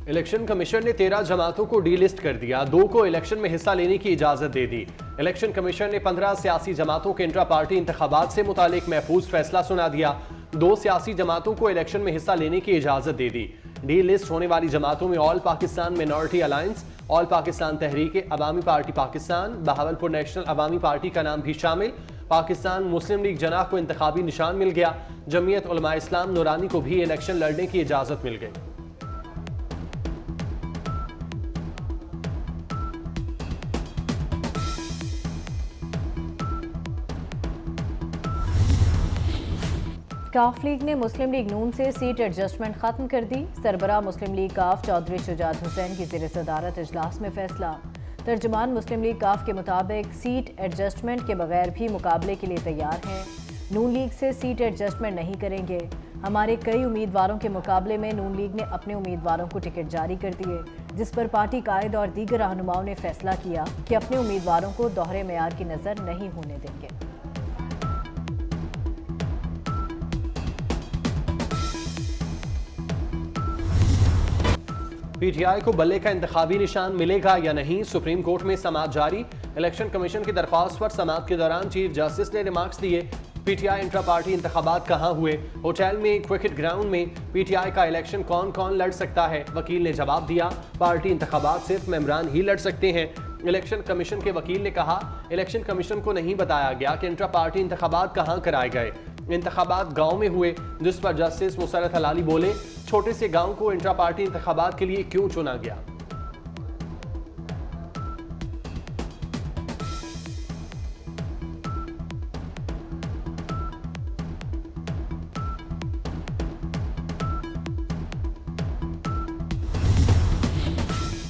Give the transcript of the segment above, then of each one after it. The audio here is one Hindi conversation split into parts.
इलेक्शन कमीशन ने 13 जमातों को डीलिस्ट कर दिया, 2 को इलेक्शन में हिस्सा लेने की इजाजत दे दी। इलेक्शन कमीशन ने 15 सियासी जमातों के इंट्रा पार्टी इंतखाबात से मुतालिक महफूज फैसला सुना दिया। 2 सियासी जमातों को इलेक्शन में हिस्सा लेने की इजाजत दे दी। डी लिस्ट होने वाली जमातों में all Pakistan minority alliance, all Pakistan Tehreek Awami party Pakistan, Bahawalpur national Awami party का नाम भी शामिल। पाकिस्तान मुस्लिम लीग जनाह को इंतखाबी निशान मिल गया। जमीयत उलमा इस्लाम नूरानी को भी इलेक्शन लड़ने की इजाजत मिल गई। काफ लीग ने मुस्लिम लीग नून से सीट एडजस्टमेंट खत्म कर दी। सरबराह मुस्लिम लीग काफ चौधरी शुजात हुसैन की ज़ेर सदारत इजलास में फैसला। तर्जुमान मुस्लिम लीग काफ के मुताबिक सीट एडजस्टमेंट के बगैर भी मुकाबले के लिए तैयार हैं। नून लीग से सीट एडजस्टमेंट नहीं करेंगे। हमारे कई उम्मीदवारों के मुकाबले में नून लीग ने अपने उम्मीदवारों को टिकट जारी कर दिए, जिस पर पार्टी कायद और दीगर रहनुमाओं ने फैसला किया कि अपने उम्मीदवारों को दोहरे मेयार की नज़र नहीं होने देंगे। पीटीआई को बल्ले का इंतखाबी निशान मिलेगा या नहीं, सुप्रीम कोर्ट में समाअत जारी। इलेक्शन कमीशन की दरख्वास्त पर समाअत के दौरान चीफ जस्टिस ने रिमार्क्स दिए। पीटीआई इंट्रा पार्टी इंतखाबात कहाँ हुए? होटल में, क्रिकेट ग्राउंड में। पीटीआई का इलेक्शन कौन कौन लड़ सकता है? वकील ने जवाब दिया, पार्टी इंतखाबात सिर्फ मेंबरान ही लड़ सकते हैं। इलेक्शन कमीशन के वकील ने कहा, इलेक्शन कमीशन को नहीं बताया गया कि इंट्रा पार्टी इंतखाबात कहाँ कराए गए। इंतखाबात गांव में हुए, जिस पर जस्टिस मुसरत हलाली बोले, छोटे से गांव को इंट्रा पार्टी इंतखाबात के लिए क्यों चुना गया?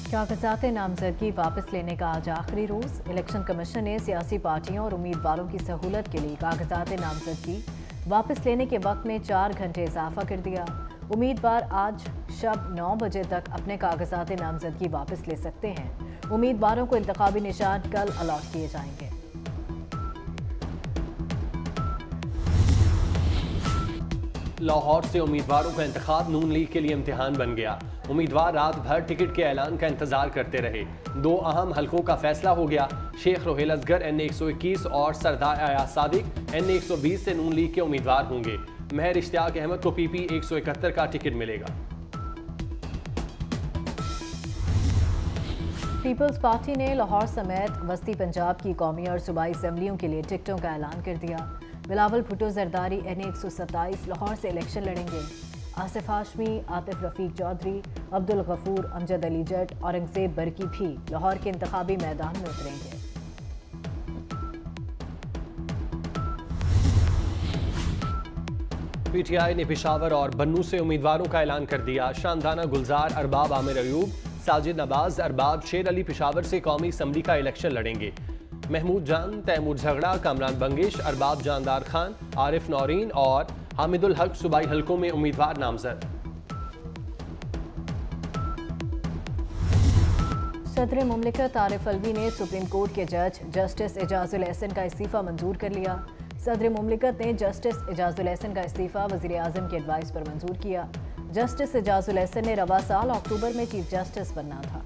कागजात नामजदगी वापस लेने का आज आखिरी रोज। इलेक्शन कमीशन ने सियासी पार्टियों और उम्मीदवारों की सहूलत के लिए कागजात नामजदगी वापस लेने के वक्त में 4 घंटे इजाफा कर दिया। उम्मीदवार आज शब 9 बजे तक अपने कागजात नामजदगी वापस ले सकते हैं। उम्मीदवारों को इंतखाबी निशान कल अलॉट किए जाएंगे। लाहौर से उम्मीदवारों का इंतखाब नून लीग के लिए इम्तिहान बन गया। उम्मीदवार रात भर टिकट के ऐलान का इंतजार करते रहे। 2 अहम हलकों का फैसला हो गया। शेख रोहेल असगर NA-121 और सरदार अयाज सादिक NA-120 से नून लीग के उम्मीदवार होंगे। महर इश्तियाक अहमद को PP 171 का टिकट मिलेगा। पीपल्स पार्टी ने लाहौर समेत वस्ती पंजाब की कौमी और सूबाई असम्बलियों के लिए टिकटों का ऐलान कर दिया। बिलावल भुट्टो जरदारी NA-127 लाहौर से इलेक्शन लड़ेंगे। आसिफ हाशमी, आतिफ रफीक चौधरी, अब्दुल गफूर, अमजद अली जट, औरंगजेब बरकी भी लाहौर के इंतखाबी मैदान में उतरेंगे। पीटीआई ने पेशावर और बन्नू से उम्मीदवारों का ऐलान कर दिया। शानदाना गुलजार अरबाब आमिर अयूब, साजिद नवाज अरबाब शेर अली पेशावर से कौमी असम्बली का इलेक्शन लड़ेंगे। महमूद जान, तैमूर झगड़ा, कामरान बंगिश, अरबाब जानदार खान, आरिफ नौरीन और हामिदुल हक सूबाई हलकों में उम्मीदवार नामजद। सदर मुमलिकत आरिफ अलवी ने सुप्रीम कोर्ट के जज जस्टिस एजाजुल एहसन का इस्तीफा मंजूर कर लिया। सदर मुमलिकत ने जस्टिस एजाजुल एहसन का इस्तीफा वज़ीर आज़म की एडवाइस पर मंजूर किया। जस्टिस एजाजुल एहसन ने रवा साल अक्टूबर में चीफ जस्टिस बनना था।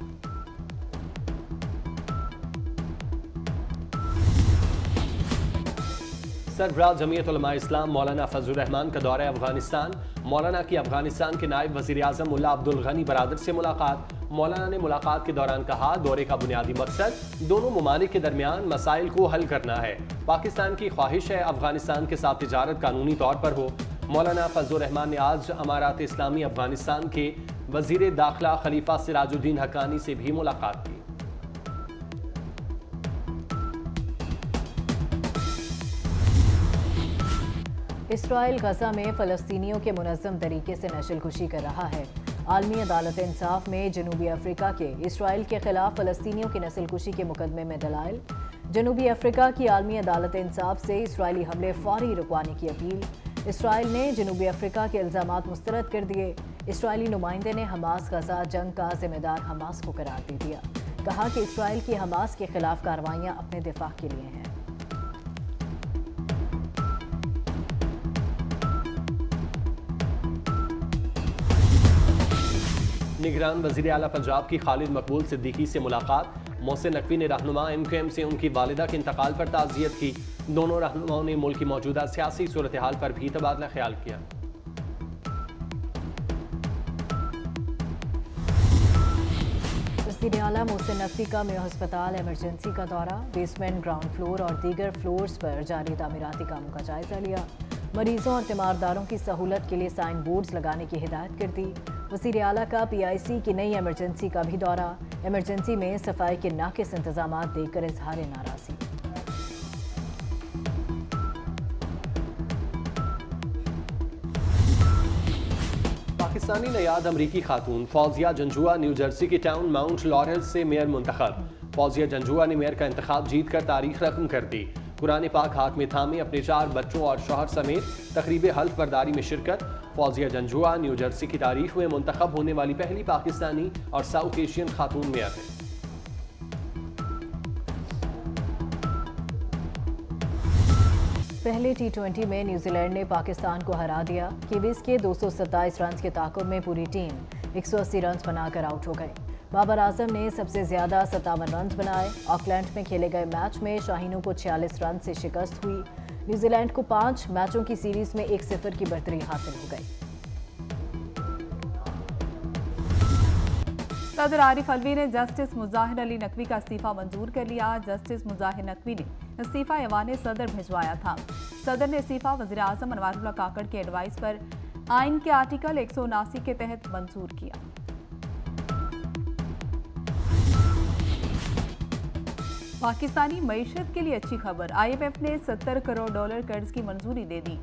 सरबराह जमीयत उलमा इस्लाम मौलाना फजलुर रहमान का दौरा अफगानिस्तान। मौलाना की अफगानिस्तान के नायब वज़ीर आज़म मुल्ला अब्दुल गनी बरादर से मुलाकात। मौलाना ने मुलाकात के दौरान कहा, दौरे का बुनियादी मकसद दोनों ममालिक के दरमियान मसाइल को हल करना है। पाकिस्तान की ख्वाहिश है अफगानिस्तान के साथ तिजारत कानूनी तौर पर हो। मौलाना फजलुर रहमान ने आज अमारात इस्लामी अफगानिस्तान के वज़ीर दाखिला खलीफा सिराजुद्दीन हक्कानी से भी मुलाकात की। इसराइल गजा में फ़लस्तीनियों के मुनज़्ज़म तरीके से नस्लकुशी कर रहा है। आलमी अदालत इंसाफ में जनूबी अफ्रीका के इसराइल के खिलाफ फ़लस्तीनियों की नस्लकुशी के मुकदमे में दलाइल। जनूबी अफ्रीका की आलमी अदालत इंसाफ से इसराइली हमले फौरी रुकवाने की अपील। इसराइल ने जनूबी अफ्रीका के इल्ज़ामात मुस्तरद कर दिए। इसराइली नुमाइंदे ने हमास गजा जंग का जिम्मेदार हमास को करार दे दिया। कहा कि इसराइल की हमास के खिलाफ कार्रवाइयाँ अपने दिफा के लिए हैं। निगरान वज़ीर आला पंजाब की खालिद मकबूल सिद्दीकी से मुलाकात। मोहसिन नकवी ने रहनुमा MQM से उनकी वालिदा के इंतकाल पर ताज़ियत की। दोनों रहनुमाओं ने मुल्क की मौजूदा सियासी सूरत हाल पर भी तबादला ख्याल किया। वज़ीर आला मोहसिन नकवी का मेयो हस्पताल इमरजेंसी का दौरा। बेसमेंट, ग्राउंड फ्लोर और दीगर फ्लोर्स पर जारी तामीराती कामों का जायजा लिया। मरीजों और तीमारदारों की सहूलत के लिए साइन बोर्ड्स लगाने की हिदायत कर दी। वज़ीर आला का PIC की नई इमरजेंसी का भी दौरा। इमरजेंसी में सफाई के नाकिस इंतजाम देखकर इजहार नाराज़गी। पाकिस्तानी नयाद अमरीकी खातून फौजिया जंजुआ न्यू जर्सी की टाउन माउंट लॉरेल से मेयर मुंतखब। फौजिया जंजुआ ने मेयर का इंतखाब जीतकर तारीख रकम कर दी। कुरान पाक हाथ में थामे अपने 4 बच्चों और शौहर समेत तकरीब हल्फ बर्दारी में शिरकत। फौजिया जंजुआ न्यू जर्सी की तारीख में मुंतखब होने वाली पहली पाकिस्तानी और साउथ एशियन खातून मेयर है। पहले T20 में न्यूजीलैंड ने पाकिस्तान को हरा दिया। कीवीज के 227 रन के ताक़ुब में पूरी टीम 180 रन बनाकर आउट हो गई। बाबर आजम ने सबसे ज्यादा 57 रन बनाए। ऑकलैंड में खेले गए मैच में शाहीनों को 46 रन से शिकस्त हुई। न्यूजीलैंड को 5 मैचों की सीरीज में 1-0 की बढ़तरी हासिल हो गई। सदर आरिफ अलवी ने जस्टिस मुजाहिर अली नकवी का इस्तीफा मंजूर कर लिया। जस्टिस मुजाहिर नकवी ने इस्तीफा ऐवान सदर भिजवाया था। सदर ने इस्तीफा वज़ीर आज़म अनवारुल्लाह काकड़ के एडवाइस पर आइन के आर्टिकल 179 के तहत मंजूर किया। पाकिस्तानी मईशत के लिए अच्छी खबर। IMF ने $70 करोड़ कर्ज की मंजूरी दे दी।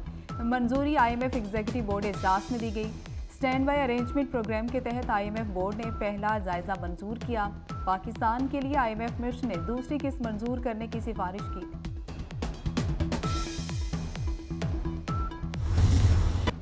मंजूरी IMF एग्जीक्यूटिव बोर्ड इजलास में दी गई। स्टैंड बाय अरेंजमेंट प्रोग्राम के तहत IMF बोर्ड ने पहला जायजा मंजूर किया। पाकिस्तान के लिए IMF मिशन ने दूसरी किस्त मंजूर करने की सिफारिश की।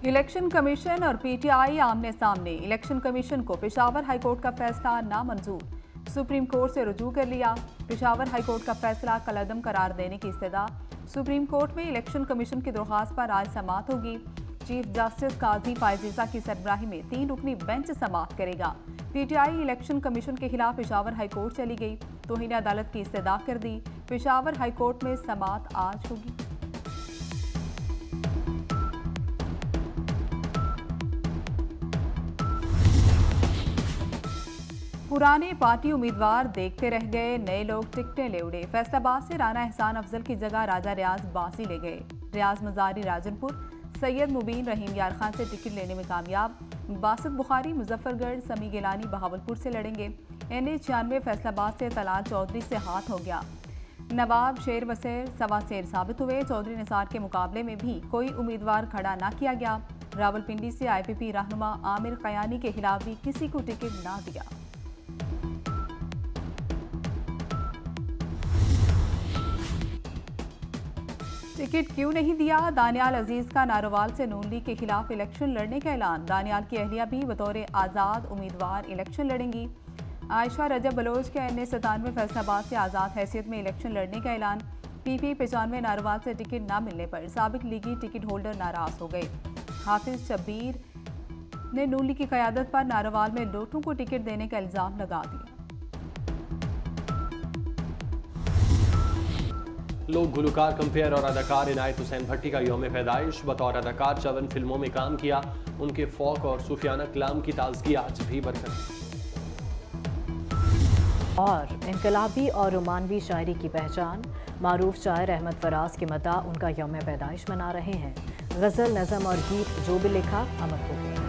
इलेक्शन कमीशन और PTI आमने सामने। इलेक्शन कमीशन को पेशावर हाईकोर्ट का फैसला नामंजूर। सुप्रीम कोर्ट से रुजू कर लिया। पेशावर हाईकोर्ट का फैसला कलअदम करार देने की इस्तदा। सुप्रीम कोर्ट में इलेक्शन कमीशन की दरख्वास्त पर आज समाअत होगी। चीफ जस्टिस काजी फायजीजा की सरबराही में 3 रुकनी बेंच समाअत करेगा। PTI इलेक्शन कमीशन के खिलाफ पेशावर हाईकोर्ट चली गई। तौहीन अदालत की इस्तदा कर दी। पेशावर हाईकोर्ट में समाअत आज होगी। पुराने पार्टी उम्मीदवार देखते रह गए, नए लोग टिकटें ले उड़े। फैसलाबाद से राना एहसान अफजल की जगह राजा रियाज बासी ले गए। रियाज मजारी राजनपुर, सैयद मुबीन रहीम यार खान से टिकट लेने में कामयाब। बासित बुखारी मुजफ्फरगढ़, समी गिलानी बहावलपुर से लड़ेंगे। NA-96 फैसलाबाद से तलाल चौधरी से हाथ हो गया। नवाब शेर बसेर सवा शेर साबित हुए। चौधरी निसार के मुकाबले में भी कोई उम्मीदवार खड़ा ना किया गया। रावलपिंडी से IPP रहनुमा आमिर कयानी के खिलाफ भी किसी को टिकट ना दिया। टिकट क्यों नहीं दिया? दानियाल अजीज का नारोवाल से नून लीग के खिलाफ इलेक्शन लड़ने का ऐलान। दानियाल की अहलिया भी बतौर आज़ाद उम्मीदवार इलेक्शन लड़ेंगी। आयशा रजब बलोच के NA-97 फैसलाबाद से आज़ाद हैसियत में इलेक्शन लड़ने का ऐलान। PP 95 नारोवाल से टिकट न मिलने पर साबिक लीगी टिकट होल्डर नाराज हो गए। हाफिज शब्बीर ने नून लीग की क़यादत पर नारोवाल में लोटों को टिकट देने का इल्ज़ाम लगा दिया। लोक गुलकार कंपेयर और अदाकार इनायत हुसैन भट्टी का यौम पैदाइश। बतौर अदाकार 54 फिल्मों में काम किया। उनके फोक और सूफियाना कलाम की ताजगी आज भी बरकरार। और इनकलाबी और रोमानवी शायरी की पहचान, मारूफ शायर अहमद फराज के मता उनका यौम पैदाइश मना रहे हैं। गज़ल, नज़म और गीत जो भी लिखा अमर हो गए।